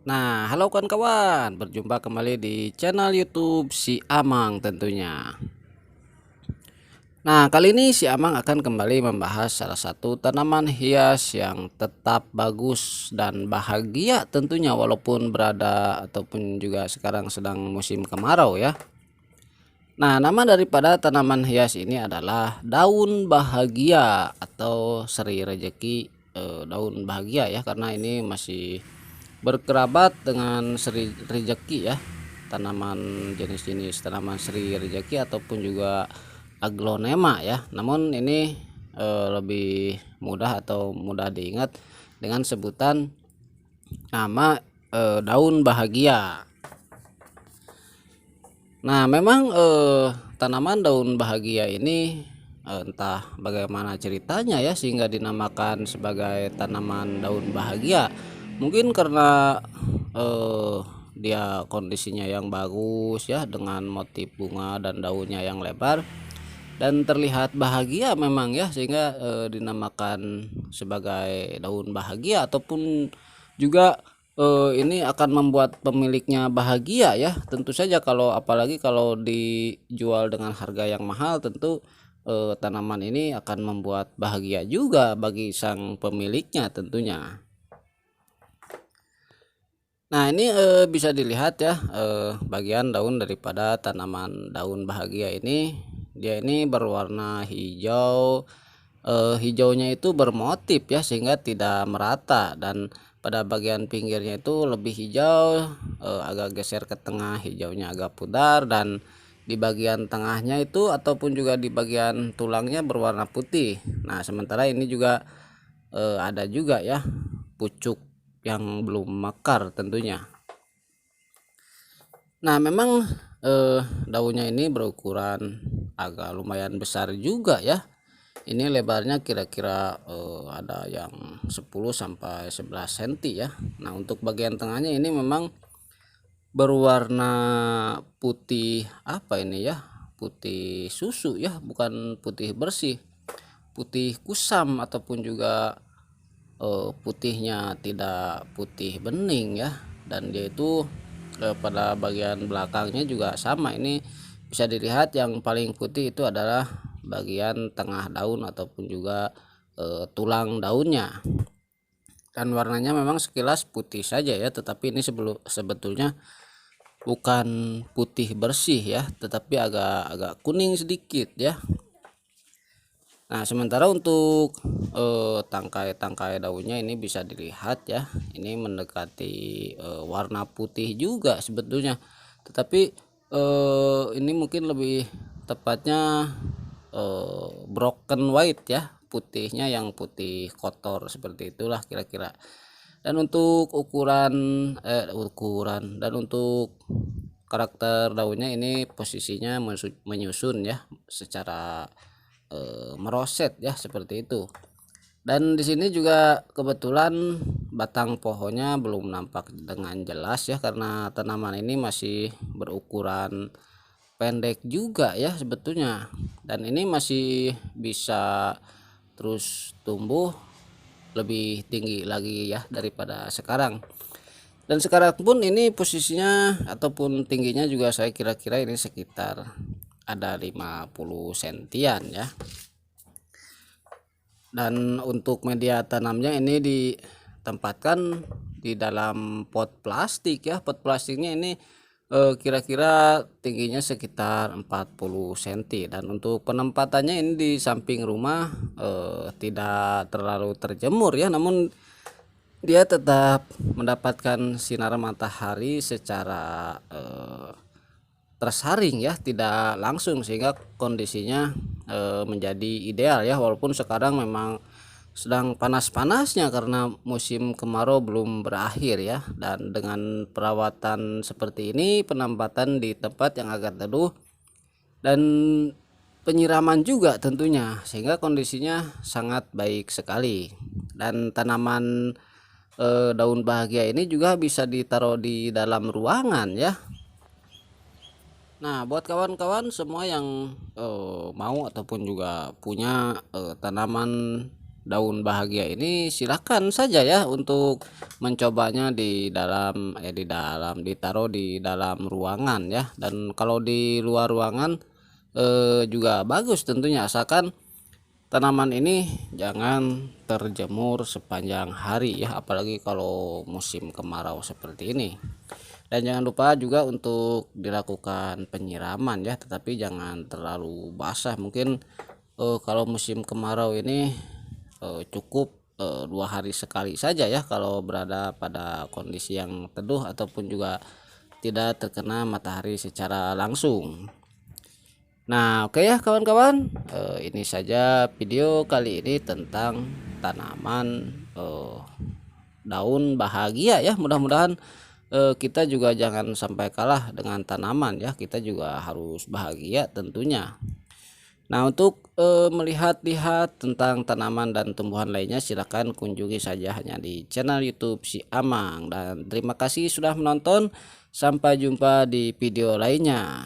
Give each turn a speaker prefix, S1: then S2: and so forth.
S1: Nah, halo kawan-kawan, berjumpa kembali di channel YouTube Si Amang tentunya. Nah, kali ini Si Amang akan kembali membahas salah satu tanaman hias yang tetap bagus dan bahagia tentunya walaupun berada ataupun juga sekarang sedang musim kemarau ya. Nah, nama daripada tanaman hias ini adalah daun bahagia atau seri rejeki, daun bahagia ya, karena ini masih berkerabat dengan seri rejeki ya, tanaman jenis-jenis tanaman seri rejeki ataupun juga aglonema ya. Namun ini lebih mudah atau mudah diingat dengan sebutan nama daun bahagia. Nah, memang tanaman daun bahagia ini entah bagaimana ceritanya ya sehingga dinamakan sebagai tanaman daun bahagia. Mungkin karena dia kondisinya yang bagus ya, dengan motif bunga dan daunnya yang lebar dan terlihat bahagia memang ya, sehingga dinamakan sebagai daun bahagia, ataupun juga ini akan membuat pemiliknya bahagia ya. Tentu saja kalau apalagi kalau dijual dengan harga yang mahal, tentu tanaman ini akan membuat bahagia juga bagi sang pemiliknya tentunya. Nah, ini bisa dilihat ya, bagian daun daripada tanaman daun bahagia ini. Dia ini berwarna hijau, hijaunya itu bermotif ya, sehingga tidak merata, dan pada bagian pinggirnya itu lebih hijau, agak geser ke tengah, hijaunya agak pudar, dan di bagian tengahnya itu ataupun juga di bagian tulangnya berwarna putih. Nah, sementara ini juga ada juga ya pucuk yang belum mekar tentunya. Nah, memang daunnya ini berukuran agak lumayan besar juga ya. Ini lebarnya kira-kira ada yang 10 sampai 11 cm ya. Nah, untuk bagian tengahnya ini memang berwarna putih, apa ini ya? Putih susu ya, bukan putih bersih. Putih kusam ataupun juga putihnya tidak putih bening ya. Dan dia itu pada bagian belakangnya juga sama. Ini bisa dilihat yang paling putih itu adalah bagian tengah daun ataupun juga tulang daunnya, dan warnanya memang sekilas putih saja ya, tetapi ini sebetulnya bukan putih bersih ya, tetapi agak kuning sedikit ya. Nah, sementara untuk tangkai-tangkai daunnya ini bisa dilihat ya, ini mendekati warna putih juga sebetulnya, tetapi ini mungkin lebih tepatnya broken white ya, putihnya yang putih kotor seperti itulah kira-kira. Dan untuk ukuran dan untuk karakter daunnya, ini posisinya menyusun ya, secara meroset ya, seperti itu. Dan di sini juga kebetulan batang pohonnya belum nampak dengan jelas ya, karena tanaman ini masih berukuran pendek juga ya sebetulnya, dan ini masih bisa terus tumbuh lebih tinggi lagi ya daripada sekarang. Dan sekarang pun ini posisinya ataupun tingginya juga saya kira-kira ini sekitar ada 50 sentian ya. Dan untuk media tanamnya ini ditempatkan di dalam pot plastik ya. Pot plastiknya ini kira-kira tingginya sekitar 40 cm, dan untuk penempatannya ini di samping rumah, tidak terlalu terjemur ya, namun dia tetap mendapatkan sinar matahari secara tersaring ya, tidak langsung, sehingga kondisinya menjadi ideal ya, walaupun sekarang memang sedang panas-panasnya karena musim kemarau belum berakhir ya. Dan dengan perawatan seperti ini, penempatan di tempat yang agak teduh dan penyiraman juga tentunya, sehingga kondisinya sangat baik sekali. Dan tanaman daun bahagia ini juga bisa ditaruh di dalam ruangan ya. Nah, buat kawan-kawan semua yang mau ataupun juga punya tanaman daun bahagia ini silakan saja ya untuk mencobanya di dalam ditaruh di dalam ruangan ya, dan kalau di luar ruangan juga bagus tentunya, asalkan tanaman ini jangan terjemur sepanjang hari ya, apalagi kalau musim kemarau seperti ini. Dan jangan lupa juga untuk dilakukan penyiraman ya, tetapi jangan terlalu basah. Mungkin kalau musim kemarau ini cukup 2 hari sekali saja ya, kalau berada pada kondisi yang teduh ataupun juga tidak terkena matahari secara langsung. Nah, oke ya kawan-kawan, ini saja video kali ini tentang tanaman daun bahagia ya. Mudah-mudahan kita juga jangan sampai kalah dengan tanaman ya, kita juga harus bahagia tentunya. Nah, untuk melihat-lihat tentang tanaman dan tumbuhan lainnya, silahkan kunjungi saja hanya di channel YouTube Si Amang. Dan terima kasih sudah menonton, sampai jumpa di video lainnya.